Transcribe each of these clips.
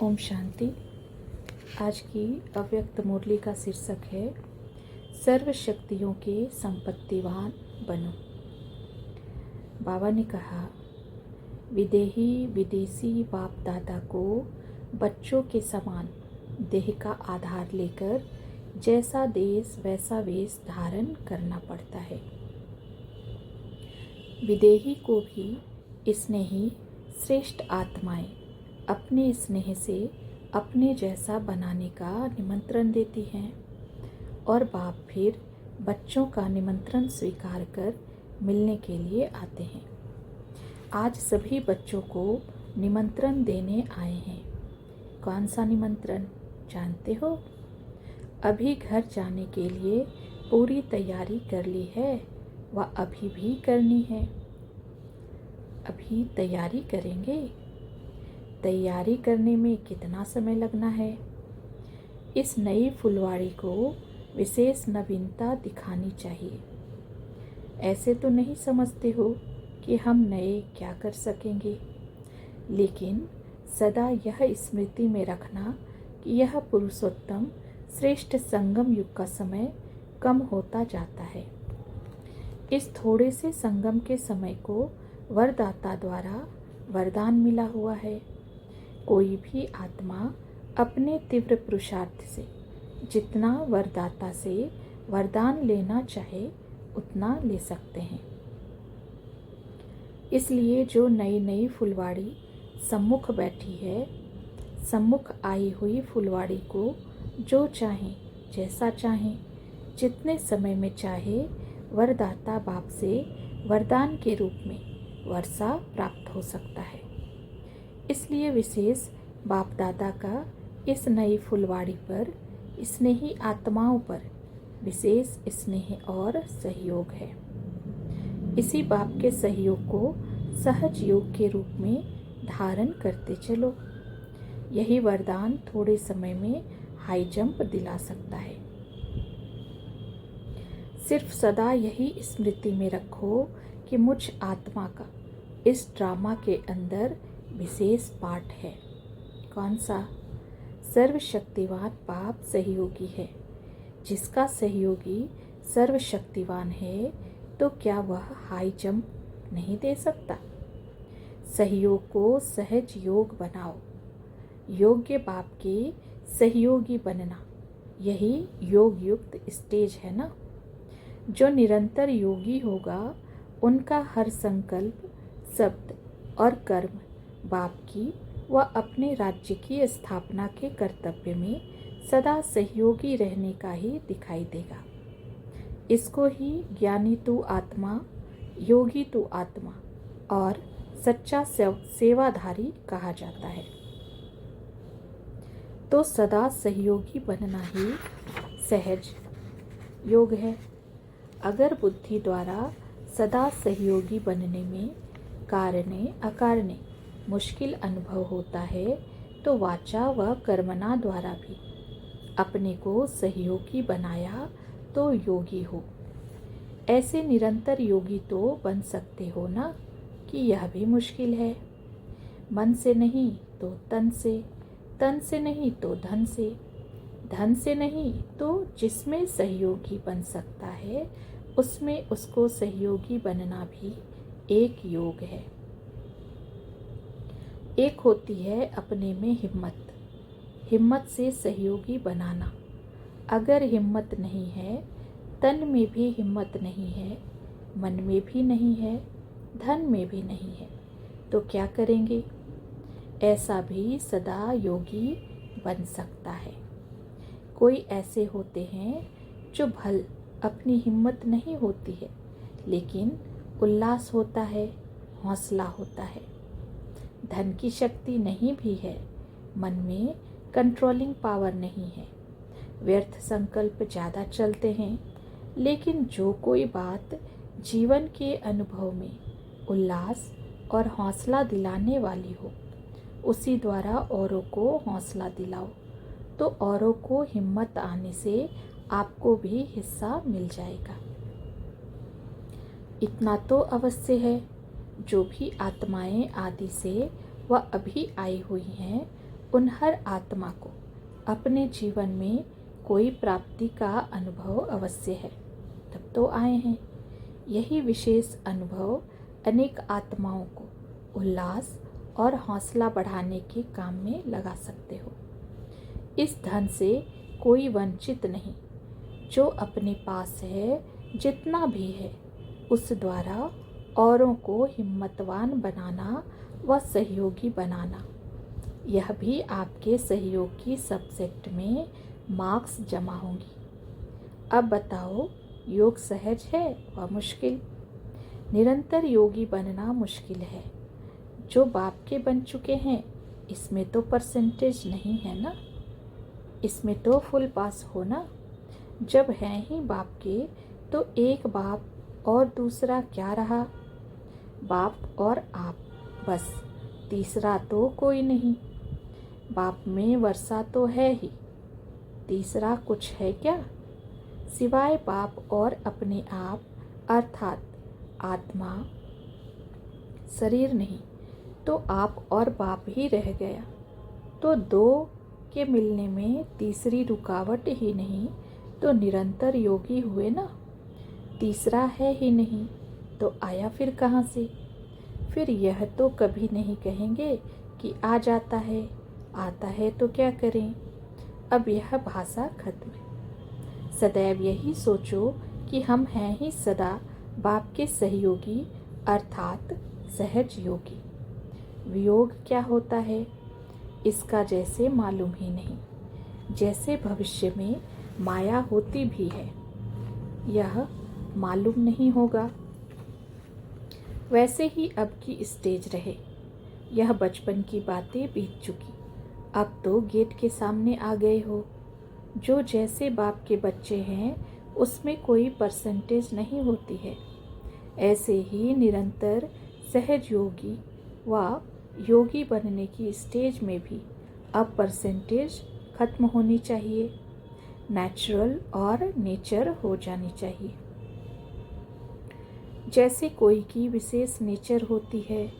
ओम शांति। आज की अव्यक्त मुरली का शीर्षक है सर्व शक्तियों के संपत्तिवान बनो। बाबा ने कहा, विदेही विदेशी बाप दादा को बच्चों के समान देह का आधार लेकर जैसा देश वैसा वेश धारण करना पड़ता है। विदेही को भी स्नेही श्रेष्ठ आत्माएं अपने स्नेह से अपने जैसा बनाने का निमंत्रण देती हैं और बाप फिर बच्चों का निमंत्रण स्वीकार कर मिलने के लिए आते हैं। आज सभी बच्चों को निमंत्रण देने आए हैं। कौन सा निमंत्रण जानते हो? अभी घर जाने के लिए पूरी तैयारी कर ली है व अभी भी करनी है। अभी तैयारी करेंगे। तैयारी करने में कितना समय लगना है? इस नई फुलवाड़ी को विशेष नवीनता दिखानी चाहिए। ऐसे तो नहीं समझते हो कि हम नए क्या कर सकेंगे, लेकिन सदा यह स्मृति में रखना कि यह पुरुषोत्तम श्रेष्ठ संगम युग का समय कम होता जाता है। इस थोड़े से संगम के समय को वरदाता द्वारा वरदान मिला हुआ है। कोई भी आत्मा अपने तीव्र पुरुषार्थ से जितना वरदाता से वरदान लेना चाहे उतना ले सकते हैं। इसलिए जो नई नई फुलवाड़ी सम्मुख बैठी है, सम्मुख आई हुई फुलवाड़ी को जो चाहे जैसा चाहे जितने समय में चाहे वरदाता बाप से वरदान के रूप में वर्षा प्राप्त हो सकता है। इसलिए विशेष बाप दादा का इस नई फुलवाड़ी पर स्नेही आत्माओं पर विशेष स्नेह और सहयोग है। इसी बाप के सहयोग को सहज योग के रूप में धारण करते चलो। यही वरदान थोड़े समय में हाई जंप दिला सकता है। सिर्फ सदा यही स्मृति में रखो कि मुझ आत्मा का इस ड्रामा के अंदर विशेष पाठ है। कौन सा? सर्वशक्तिवान बाप सहयोगी है। जिसका सहयोगी सर्वशक्तिवान है तो क्या वह हाई जंप नहीं दे सकता? सहयोग को सहज योग बनाओ। योग्य बाप के सहयोगी बनना यही योग युक्त स्टेज है ना। जो निरंतर योगी होगा उनका हर संकल्प, शब्द और कर्म बाप की व अपने राज्य की स्थापना के कर्तव्य में सदा सहयोगी रहने का ही दिखाई देगा। इसको ही ज्ञानी तू आत्मा, योगी तू आत्मा और सच्चा सेवाधारी कहा जाता है। तो सदा सहयोगी बनना ही सहज योग है। अगर बुद्धि द्वारा सदा सहयोगी बनने में कारणे अकारणे मुश्किल अनुभव होता है तो वाचा व कर्मणा द्वारा भी अपने को सहयोगी बनाया तो योगी हो। ऐसे निरंतर योगी तो बन सकते हो ना कि यह भी मुश्किल है। मन से नहीं तो तन से, तन से नहीं तो धन से, धन से नहीं तो जिसमें सहयोगी बन सकता है उसमें उसको सहयोगी बनना भी एक योग है। एक होती है अपने में हिम्मत, हिम्मत से सहयोगी बनाना। अगर हिम्मत नहीं है, तन में भी हिम्मत नहीं है, मन में भी नहीं है, धन में भी नहीं है, तो क्या करेंगे? ऐसा भी सदा योगी बन सकता है। कोई ऐसे होते हैं जो भल अपनी हिम्मत नहीं होती है, लेकिन उल्लास होता है, हौसला होता है। धन की शक्ति नहीं भी है, मन में कंट्रोलिंग पावर नहीं है, व्यर्थ संकल्प ज़्यादा चलते हैं, लेकिन जो कोई बात जीवन के अनुभव में उल्लास और हौसला दिलाने वाली हो, उसी द्वारा औरों को हौसला दिलाओ, तो औरों को हिम्मत आने से आपको भी हिस्सा मिल जाएगा। इतना तो अवश्य है, जो भी आत्माएं आदि से व अभी आई हुई हैं उन हर आत्मा को अपने जीवन में कोई प्राप्ति का अनुभव अवश्य है, तब तो आए हैं। यही विशेष अनुभव अनेक आत्माओं को उल्लास और हौसला बढ़ाने के काम में लगा सकते हो। इस धन से कोई वंचित नहीं। जो अपने पास है, जितना भी है, उस द्वारा औरों को हिम्मतवान बनाना व सहयोगी बनाना, यह भी आपके सहयोग की सब्जेक्ट में मार्क्स जमा होंगी। अब बताओ, योग सहज है व मुश्किल? निरंतर योगी बनना मुश्किल है। जो बाप के बन चुके हैं, इसमें तो परसेंटेज नहीं है ना, इसमें तो फुल पास हो ना। जब हैं ही बाप के, तो एक बाप और दूसरा क्या रहा? बाप और आप, बस, तीसरा तो कोई नहीं। बाप में वर्षा तो है ही, तीसरा कुछ है क्या? सिवाय बाप और अपने आप, अर्थात आत्मा, शरीर नहीं, तो आप और बाप ही रह गया। तो दो के मिलने में तीसरी रुकावट ही नहीं, तो निरंतर योगी हुए ना। तीसरा है ही नहीं, तो आया फिर कहाँ से? फिर यह तो कभी नहीं कहेंगे कि आ जाता है, आता है तो क्या करें। अब यह भाषा खत्म। सदैव यही सोचो कि हम हैं ही सदा बाप के सहयोगी, अर्थात सहज योगी। वियोग क्या होता है, इसका जैसे मालूम ही नहीं, जैसे भविष्य में माया होती भी है, यह मालूम नहीं होगा। वैसे ही अब की स्टेज रहे। यह बचपन की बातें बीत चुकी, अब तो गेट के सामने आ गए हो। जो जैसे बाप के बच्चे हैं, उसमें कोई परसेंटेज नहीं होती है। ऐसे ही निरंतर सहज योगी व योगी बनने की स्टेज में भी अब परसेंटेज खत्म होनी चाहिए, नेचुरल और नेचर हो जानी चाहिए। जैसे कोई की विशेष नेचर होती है,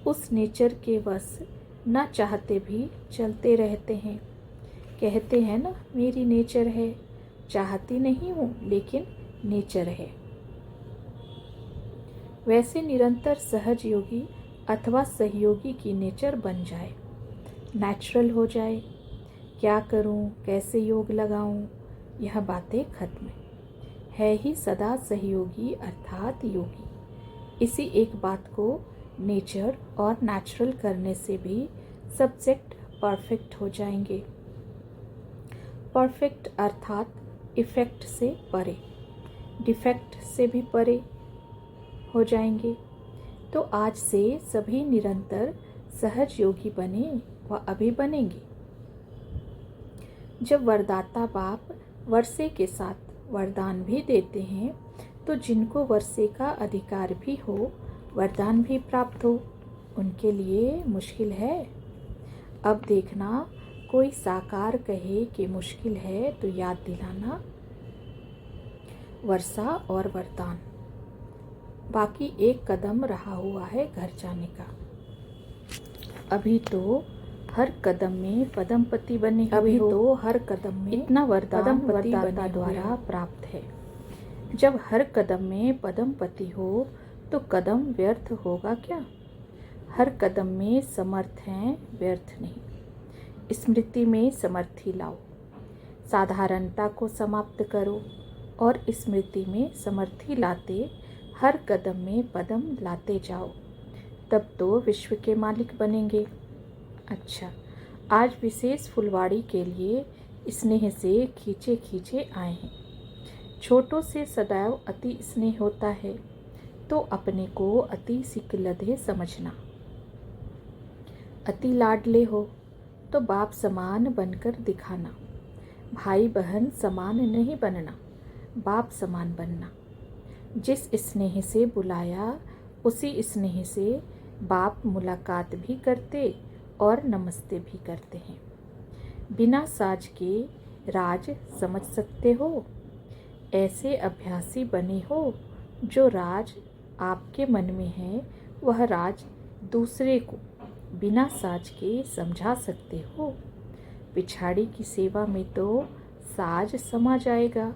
उस नेचर के वश न चाहते भी चलते रहते हैं। कहते हैं ना, मेरी नेचर है, चाहती नहीं हूँ लेकिन नेचर है। वैसे निरंतर सहज योगी अथवा सहयोगी की नेचर बन जाए, नेचुरल हो जाए। क्या करूं, कैसे योग लगाऊं, यह बातें खत्म है ही सदा सहयोगी अर्थात योगी। इसी एक बात को नेचर और नेचुरल करने से भी सब्जेक्ट परफेक्ट हो जाएंगे। परफेक्ट अर्थात इफेक्ट से परे, डिफेक्ट से भी परे हो जाएंगे। तो आज से सभी निरंतर सहज योगी बने व अभी बनेंगे। जब वरदाता बाप वर्षे के साथ वरदान भी देते हैं, तो जिनको वर्षे का अधिकार भी हो, वरदान भी प्राप्त हो, उनके लिए मुश्किल है। अब देखना, कोई साकार कहे कि मुश्किल है तो याद दिलाना, वर्षा और वरदान। बाकी एक कदम रहा हुआ है घर जाने का। अभी तो हर कदम में पदमपति बने, अभी तो हर कदम में इतना वरदान वरदाता द्वारा प्राप्त है। जब हर कदम में पदमपति हो, तो कदम व्यर्थ होगा क्या? हर कदम में समर्थ हैं, व्यर्थ नहीं। स्मृति में समर्थी लाओ, साधारणता को समाप्त करो और स्मृति में समर्थी लाते हर कदम में पदम लाते जाओ, तब तो विश्व के मालिक बनेंगे। अच्छा, आज विशेष फुलवाड़ी के लिए स्नेह से खींचे खींचे आए हैं। छोटों से सदैव अति स्नेह होता है, तो अपने को अति सिकलधे समझना। अति लाडले हो तो बाप समान बनकर दिखाना। भाई बहन समान नहीं बनना, बाप समान बनना। जिस स्नेह से बुलाया, उसी स्नेह से बाप मुलाकात भी करते और नमस्ते भी करते हैं। बिना साज के राज समझ सकते हो? ऐसे अभ्यासी बने हो, जो राज आपके मन में है, वह राज दूसरे को बिना साज के समझा सकते हो। पिछाड़ी की सेवा में तो साज समा जाएगा,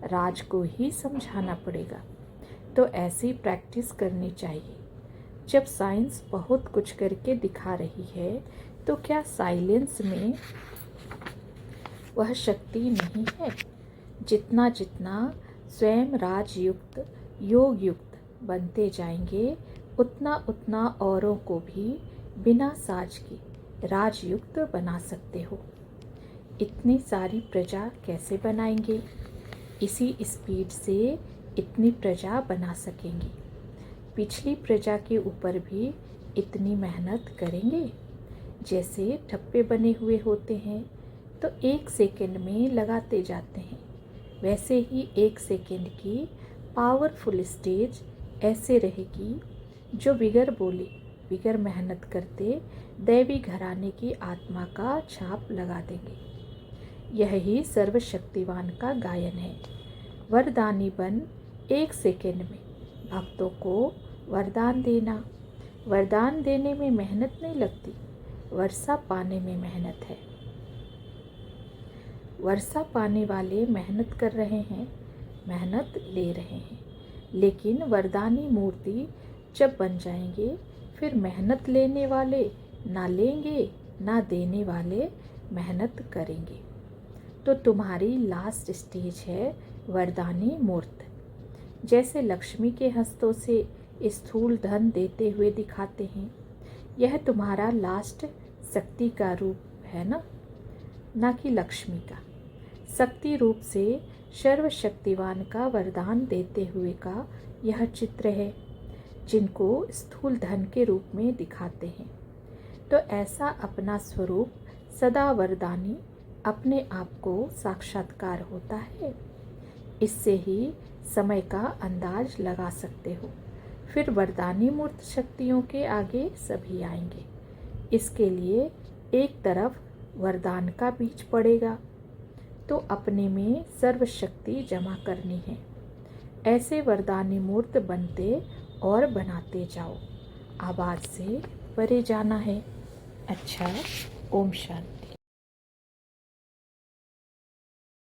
राज को ही समझाना पड़ेगा। तो ऐसी प्रैक्टिस करनी चाहिए। जब साइंस बहुत कुछ करके दिखा रही है तो क्या साइलेंस में वह शक्ति नहीं है? जितना जितना स्वयं राजयुक्त योग युक्त बनते जाएंगे उतना उतना औरों को भी बिना साज के राजयुक्त बना सकते हो। इतनी सारी प्रजा कैसे बनाएंगे? इसी स्पीड से इतनी प्रजा बना सकेंगे। पिछली प्रजा के ऊपर भी इतनी मेहनत करेंगे। जैसे ठप्पे बने हुए होते हैं तो 1 सेकंड में लगाते जाते हैं, वैसे ही 1 सेकंड की पावरफुल स्टेज ऐसे रहेगी जो बिगर बोले बिगर मेहनत करते दैवी घराने की आत्मा का छाप लगा देंगे। यही सर्वशक्तिवान का गायन है। वरदानी बन 1 सेकंड में भक्तों को वरदान देना। वरदान देने में मेहनत नहीं लगती, वर्षा पाने में मेहनत है। वर्षा पाने वाले मेहनत कर रहे हैं, मेहनत ले रहे हैं, लेकिन वरदानी मूर्ति जब बन जाएंगे फिर मेहनत लेने वाले ना लेंगे ना देने वाले मेहनत करेंगे। तो तुम्हारी लास्ट स्टेज है वरदानी मूर्त। जैसे लक्ष्मी के हस्तों से स्थूल धन देते हुए दिखाते हैं, यह तुम्हारा लास्ट शक्ति का रूप है ना कि लक्ष्मी का। शक्ति रूप से सर्वशक्तिवान का वरदान देते हुए का यह चित्र है, जिनको स्थूल धन के रूप में दिखाते हैं। तो ऐसा अपना स्वरूप सदा वरदानी अपने आप को साक्षात्कार होता है। इससे ही समय का अंदाज लगा सकते हो। फिर वरदानी मूर्त शक्तियों के आगे सभी आएंगे। इसके लिए एक तरफ वरदान का बीज पड़ेगा तो अपने में सर्वशक्ति जमा करनी है। ऐसे वरदानी मूर्त बनते और बनाते जाओ। आवाज़ से परे जाना है। अच्छा, ओम शांति।